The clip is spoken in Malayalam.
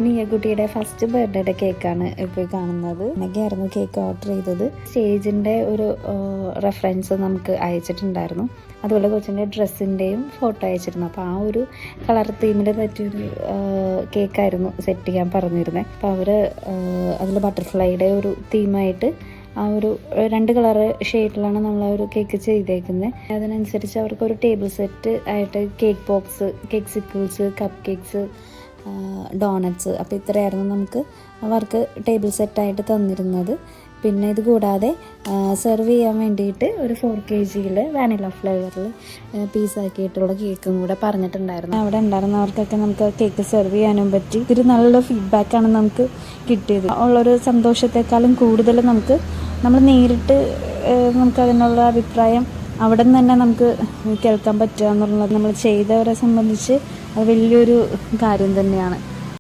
മിയക്കുട്ടിയുടെ ഫസ്റ്റ് ബർത്ത്ഡേയുടെ കേക്കാണ് ഇപ്പോൾ കാണുന്നത്. എനിക്കായിരുന്നു കേക്ക് ഓർഡർ ചെയ്തത്. സ്റ്റേജിൻ്റെ ഒരു റെഫറൻസ് നമുക്ക് അയച്ചിട്ടുണ്ടായിരുന്നു. അതുപോലെ കൊച്ചിൻ്റെ ഡ്രസ്സിൻ്റെയും ഫോട്ടോ അയച്ചിരുന്നു. അപ്പോൾ ആ ഒരു കളർ തീമിൽ പറ്റിയൊരു കേക്കായിരുന്നു സെറ്റ് ചെയ്യാൻ പറഞ്ഞിരുന്നത്. അപ്പോൾ അവർ അതിൽ ബട്ടർഫ്ലൈയുടെ ഒരു തീമായിട്ട് ആ ഒരു 2 കളറ് ഷെയ്ഡിലാണ് നമ്മൾ ആ ഒരു കേക്ക് ചെയ്തേക്കുന്നത്. അതിനനുസരിച്ച് അവർക്കൊരു ടേബിൾ സെറ്റ് ആയിട്ട് cake box, cakesicles, cupcakes, donuts, അപ്പോൾ ഇത്രയായിരുന്നു നമുക്ക് അവർക്ക് ടേബിൾ സെറ്റായിട്ട് തന്നിരുന്നത്. പിന്നെ ഇത് കൂടാതെ സെർവ് ചെയ്യാൻ വേണ്ടിയിട്ട് ഒരു 4 kg വാനില ഫ്ലേവറിൽ പീസാക്കിയിട്ടുള്ള കേക്കും കൂടെ പറഞ്ഞിട്ടുണ്ടായിരുന്നു. അവിടെ ഉണ്ടായിരുന്നവർക്കൊക്കെ നമുക്ക് കേക്ക് സെർവ് ചെയ്യാനും പറ്റി. ഇതൊരു നല്ല ഫീഡ്ബാക്കാണ് നമുക്ക് കിട്ടിയത്. ഉള്ളൊരു സന്തോഷത്തെക്കാളും കൂടുതൽ നമ്മൾ നേരിട്ട് നമുക്കതിനുള്ള അഭിപ്രായം അവിടെ നിന്ന് തന്നെ നമുക്ക് കേൾക്കാൻ പറ്റുക എന്നുള്ളത് നമ്മൾ ചെയ്തവരെ സംബന്ധിച്ച് അത് വലിയൊരു കാര്യം തന്നെയാണ്.